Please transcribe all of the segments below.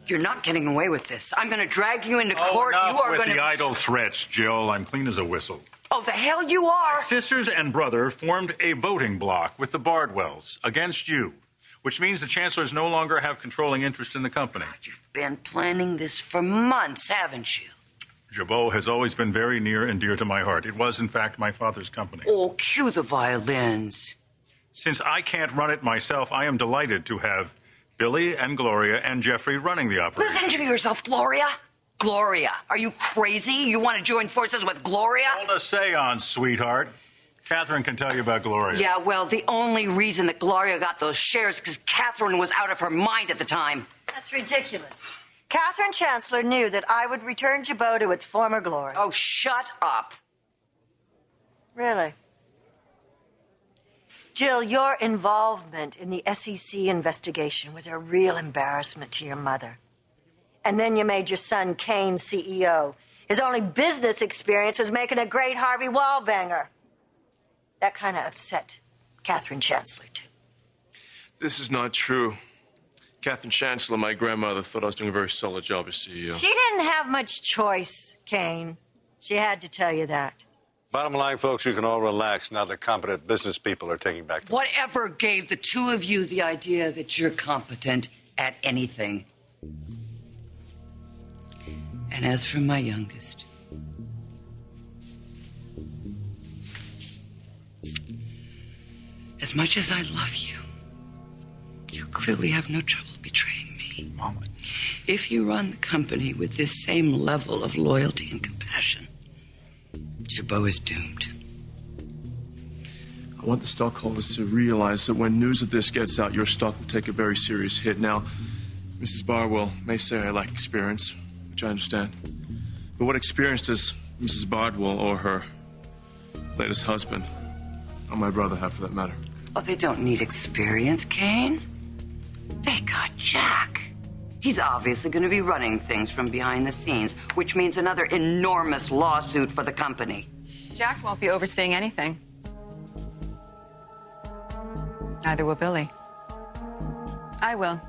You're not getting away with this. I'm going to drag you into court. Enough You are with going to... the idle threats, Jill. I'm clean as a whistle. Oh, the hell you are! My sisters and brother formed a voting bloc with the Bardwells against you, which means the chancellors no longer have controlling interest in the company. You've been planning this for months, haven't you? Jabot has always been very near and dear to my heart. It was, in fact, my father's company. Oh, cue the violins. Since I can't run it myself, I am delighted to have Billy and Gloria and Jeffrey running the operation. Listen to yourself, Gloria. Gloria, are you crazy? You want to join forces with Gloria? Hold a seance, sweetheart. Catherine can tell you about Gloria. Yeah, well, the only reason that Gloria got those shares is because Catherine was out of her mind at the time. That's ridiculous. Catherine Chancellor knew that I would return Jabot to its former glory. Oh, shut up. Really? Jill, your involvement in the SEC investigation was a real embarrassment to your mother. And then you made your son Kane CEO. His only business experience was making a great Harvey Wallbanger. That kind of upset Catherine Chancellor, too. This is not true. Catherine Chancellor, my grandmother, thought I was doing a very solid job as CEO. She didn't have much choice, Kane. She had to tell you that. Bottom line, folks, you can all relax now that competent business people are taking back. Whatever gave the two of you the idea that you're competent at anything? And as for my youngest, as much as I love you, you clearly have no trouble betraying me. Mama. If you run the company with this same level of loyalty and compassion, Jabot is doomed. I want the stockholders to realize that when news of this gets out, your stock will take a very serious hit. Now, Mrs. Bardwell may say I lack experience, which I understand. But what experience does Mrs. Bardwell or her latest husband, or my brother, have for that matter? Oh, they don't need experience, Kane. They got Jack. He's obviously going to be running things from behind the scenes, which means another enormous lawsuit for the company. Jack won't be overseeing anything. Neither will Billy. I will.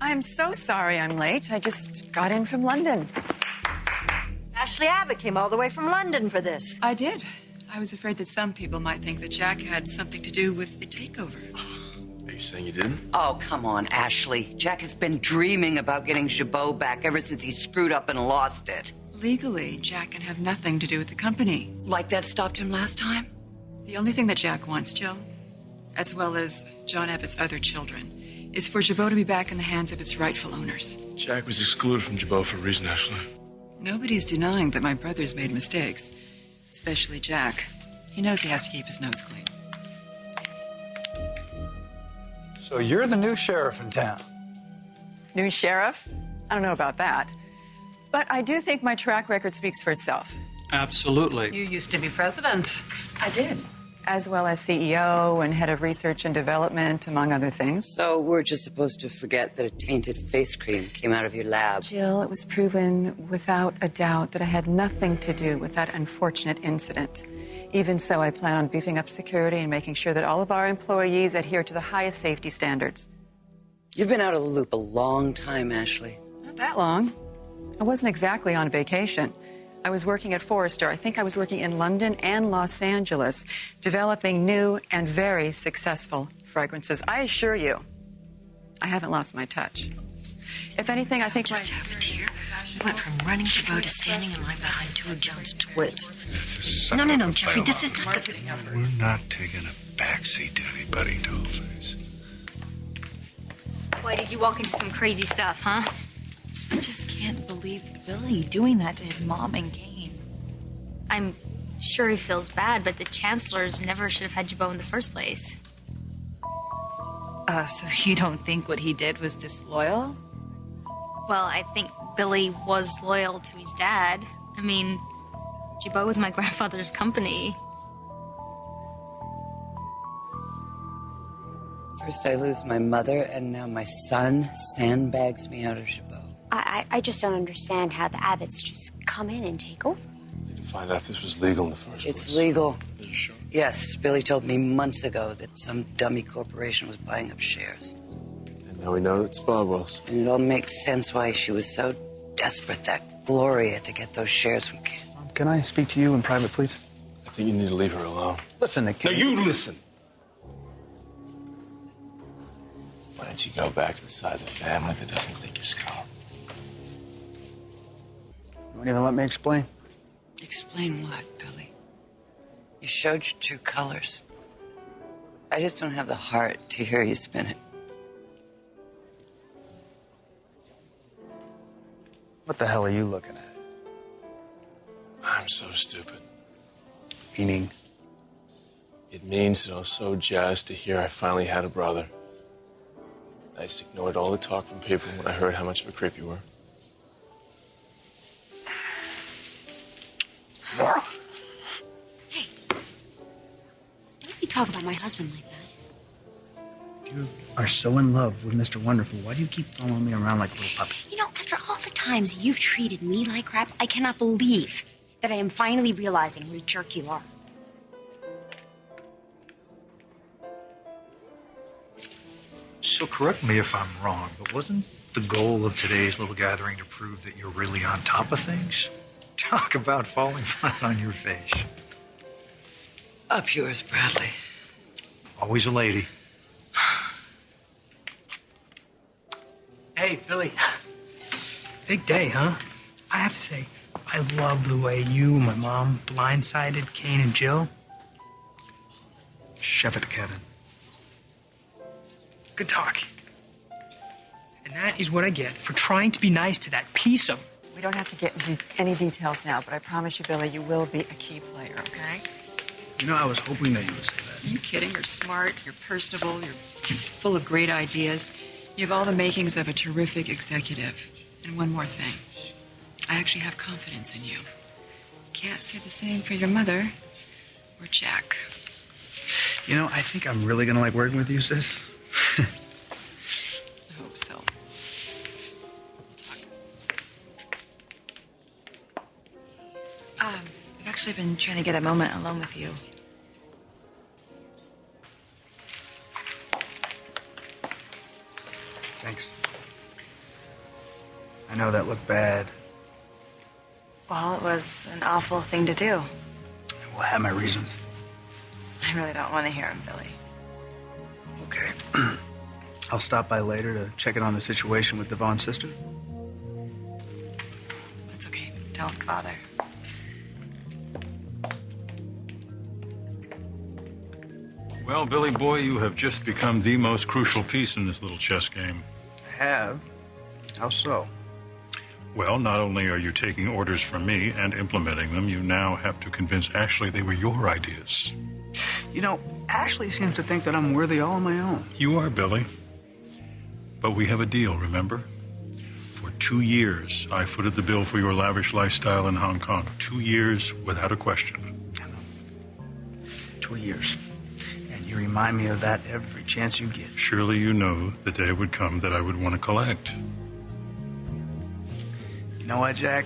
I'm so sorry I'm late. I just got in from London. Ashley Abbott came all the way from London for this. I did. I was afraid that some people might think that Jack had something to do with the takeover. Are you saying you didn't? Oh, come on, Ashley. Jack has been dreaming about getting Jabot back ever since he screwed up and lost it. Legally, Jack can have nothing to do with the company. Like that stopped him last time? The only thing that Jack wants, Jill, as well as John Abbott's other children, is for Jabot to be back in the hands of its rightful owners. Jack was excluded from Jabot for a reason, Ashley. Nobody's denying that my brother's made mistakes, especially Jack. He knows he has to keep his nose clean. So you're the new sheriff in town. New sheriff? I don't know about that. But I do think my track record speaks for itself. Absolutely. You used to be president. I did. As well as CEO and head of research and development, among other things. So we're just supposed to forget that a tainted face cream came out of your lab. Jill, it was proven without a doubt that I had nothing to do with that unfortunate incident. Even so, I plan on beefing up security and making sure that all of our employees adhere to the highest safety standards. You've been out of the loop a long time, Ashley. Not that long. I wasn't exactly on vacation. I was working at Forrester. I think I was working in London and Los Angeles, developing new and very successful fragrances. I assure you, I haven't lost my touch. If anything, I think Just happened here. We went from running Jabot to standing in line behind two of John's twits. No, Jeffrey, this is not good. We're not taking a backseat to anybody, Dollface. Why did you walk into some crazy stuff, huh? I just can't believe Billy doing that to his mom and Kane. I'm sure he feels bad, but the chancellors never should have had Jabot in the first place. So you don't think what he did was disloyal? Well, I think Billy was loyal to his dad. I mean, Jabot was my grandfather's company. First I lose my mother, and now my son sandbags me out of Chabot. I just don't understand how the Abbotts just come in and take over. Need to find out if this was legal in the first place. It's legal. Are you sure? Yes, Billy told me months ago that some dummy corporation was buying up shares. And now we know it's Bardwell's. And it all makes sense why she was so desperate, that Gloria, to get those shares from Ken. Can I speak to you in private, please? I think you need to leave her alone. Listen to Kate. No, you listen. Why don't you go back to the side of the family that doesn't think you're skull? You won't even let me explain? Explain what, Billy? You showed your true colors. I just don't have the heart to hear you spin it. What the hell are you looking at? I'm so stupid. Meaning? It means that I was so jazzed to hear I finally had a brother. I just ignored all the talk from people when I heard how much of a creep you were. Hey, don't you talk about my husband like that. You are so in love with Mr. Wonderful. Why do you keep following me around like a little puppy? You know, after all the times you've treated me like crap, I cannot believe that I am finally realizing what a jerk you are. So correct me if I'm wrong, but wasn't the goal of today's little gathering to prove that you're really on top of things? Talk about falling flat on your face. Up yours, Bradley. Always a lady. Hey, Billy. Big day, huh? I have to say, I love the way you and my mom blindsided Kane and Jill. Chef it, Kevin. Good talk. And that is what I get for trying to be nice to that piece of... We don't have to get into any details now, but I promise you, Billy, you will be a key player, okay? You know, I was hoping that you would say that. Are you kidding? You're smart, you're personable, you're full of great ideas. You have all the makings of a terrific executive. And one more thing. I actually have confidence in you. Can't say the same for your mother or Jack. You know, I think I'm really gonna like working with you, sis. I hope so. We'll talk. I've actually been trying to get a moment alone with you. Thanks. I know that looked bad. Well, it was an awful thing to do. Well, I have my reasons. I really don't want to hear him, Billy. Okay. I'll stop by later to check in on the situation with Devon's sister. It's okay. Don't bother. Well, Billy boy, you have just become the most crucial piece in this little chess game. I have. How so? Well, not only are you taking orders from me and implementing them, you now have to convince Ashley they were your ideas. You know, Ashley seems to think that I'm worthy all on my own. You are, Billy. But we have a deal, remember? For 2 years, I footed the bill for your lavish lifestyle in Hong Kong. 2 years without a question. 2 years. And you remind me of that every chance you get. Surely you know the day would come that I would want to collect. You know what, Jack?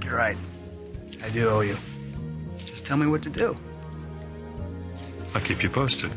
You're right. I do owe you. Just tell me what to do. I'll keep you posted.